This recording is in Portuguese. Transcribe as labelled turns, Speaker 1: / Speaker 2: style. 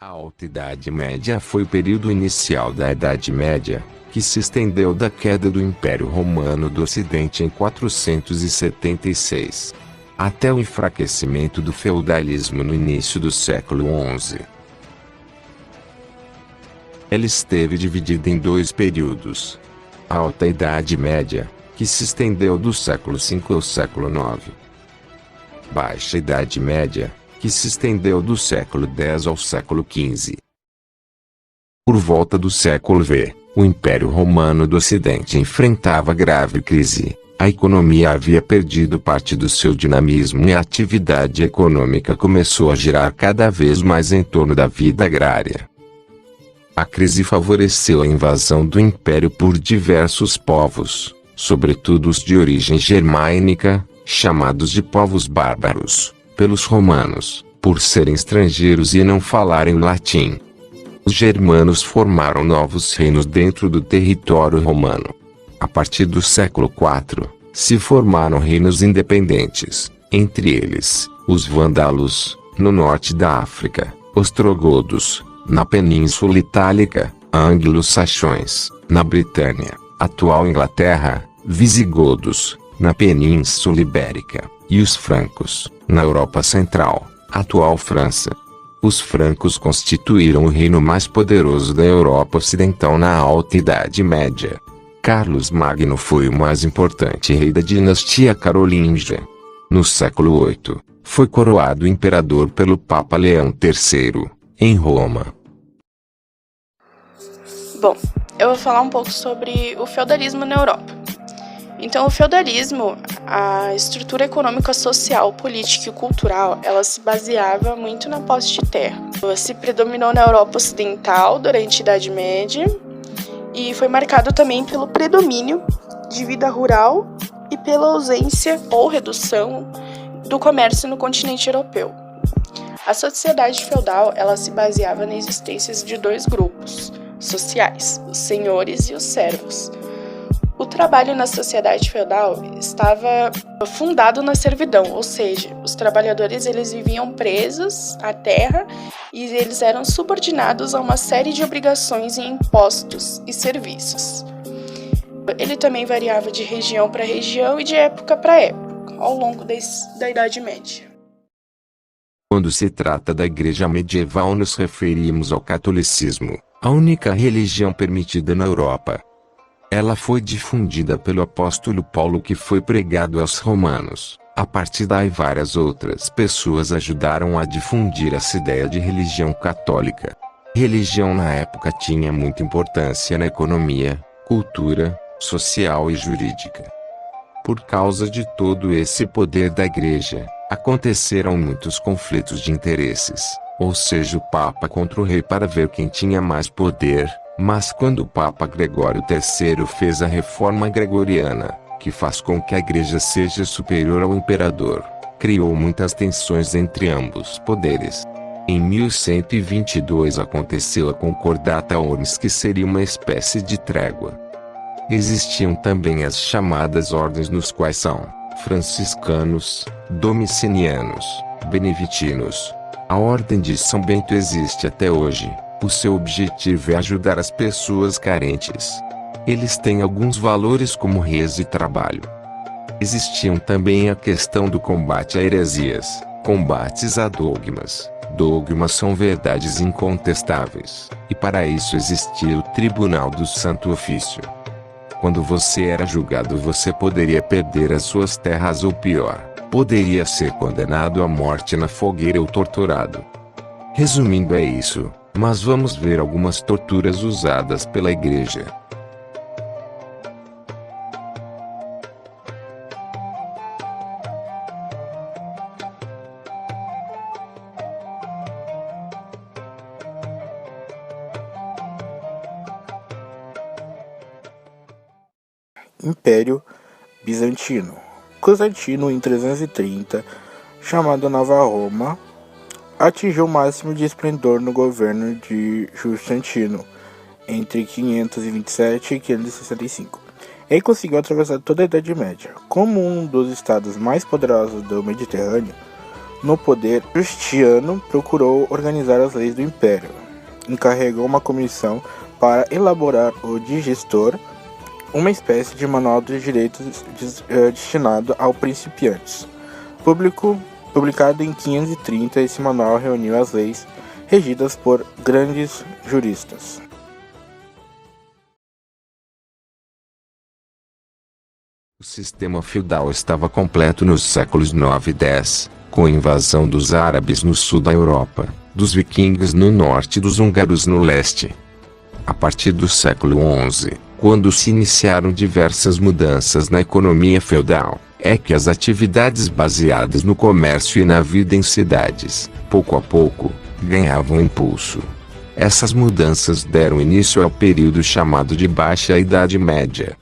Speaker 1: A Alta Idade Média foi o período inicial da Idade Média, que se estendeu da queda do Império Romano do Ocidente em 476, até o enfraquecimento do feudalismo no início do século XI. Ela esteve dividida em dois períodos. A Alta Idade Média, que se estendeu do século V ao século IX. Baixa Idade Média, que se estendeu do século X ao século XV. Por volta do século V, o Império Romano do Ocidente enfrentava grave crise. A economia havia perdido parte do seu dinamismo e a atividade econômica começou a girar cada vez mais em torno da vida agrária. A crise favoreceu a invasão do Império por diversos povos, sobretudo os de origem germânica, chamados de povos bárbaros, pelos romanos, por serem estrangeiros e não falarem latim. Os germanos formaram novos reinos dentro do território romano. A partir do século IV, se formaram reinos independentes, entre eles, os vândalos, no norte da África, ostrogodos, na Península Itálica, anglo-saxões, na Britânia, atual Inglaterra, visigodos, na Península Ibérica, e os francos, na Europa Central, atual França. Os francos constituíram o reino mais poderoso da Europa Ocidental na Alta Idade Média. Carlos Magno foi o mais importante rei da dinastia carolíngia. No século VIII, foi coroado imperador pelo Papa Leão III, em Roma.
Speaker 2: Bom, eu vou falar um pouco sobre o feudalismo na Europa. Então, o feudalismo, a estrutura econômica, social, política e cultural, ela se baseava muito na posse de terra. Ela se predominou na Europa Ocidental durante a Idade Média e foi marcado também pelo predomínio de vida rural e pela ausência ou redução do comércio no continente europeu. A sociedade feudal, ela se baseava na existência de dois grupos sociais, os senhores e os servos. O trabalho na sociedade feudal estava fundado na servidão, ou seja, os trabalhadores eles viviam presos à terra e eles eram subordinados a uma série de obrigações e impostos e serviços. Ele também variava de região para região e de época para época, ao longo da Idade Média.
Speaker 1: Quando se trata da Igreja medieval, nos referimos ao catolicismo, a única religião permitida na Europa. Ela foi difundida pelo apóstolo Paulo, que foi pregado aos romanos. A partir daí, várias outras pessoas ajudaram a difundir essa ideia de religião católica. Religião na época tinha muita importância na economia, cultura, social e jurídica. Por causa de todo esse poder da Igreja, aconteceram muitos conflitos de interesses, ou seja, o Papa contra o rei para ver quem tinha mais poder. Mas quando o Papa Gregório III fez a Reforma Gregoriana, que faz com que a Igreja seja superior ao imperador, criou muitas tensões entre ambos poderes. Em 1122 aconteceu a Concordata Ormus, que seria uma espécie de trégua. Existiam também as chamadas ordens, nos quais são franciscanos, domicilianos, beneditinos. A Ordem de São Bento existe até hoje. O seu objetivo é ajudar as pessoas carentes. Eles têm alguns valores como reza e trabalho. Existiam também a questão do combate a heresias, combates a dogmas. Dogmas são verdades incontestáveis, e para isso existia o Tribunal do Santo Ofício. Quando você era julgado, você poderia perder as suas terras ou, pior, poderia ser condenado à morte na fogueira ou torturado. Resumindo, é isso. Mas vamos ver algumas torturas usadas pela Igreja.
Speaker 3: Império Bizantino. Constantino, em 330, chamado Nova Roma, atingiu o máximo de esplendor no governo de Justiniano, entre 527 e 565. Ele conseguiu atravessar toda a Idade Média. Como um dos estados mais poderosos do Mediterrâneo, no poder, Justiniano procurou organizar as leis do império. Encarregou uma comissão para elaborar o Digestor, uma espécie de manual dos direitos destinado aos principiantes. Publicado em 530, esse manual reuniu as leis regidas por grandes juristas.
Speaker 1: O sistema feudal estava completo nos séculos 9 e 10, com a invasão dos árabes no sul da Europa, dos vikings no norte e dos húngaros no leste. A partir do século XI, quando se iniciaram diversas mudanças na economia feudal, é que as atividades baseadas no comércio e na vida em cidades, pouco a pouco, ganhavam impulso. Essas mudanças deram início ao período chamado de Baixa Idade Média.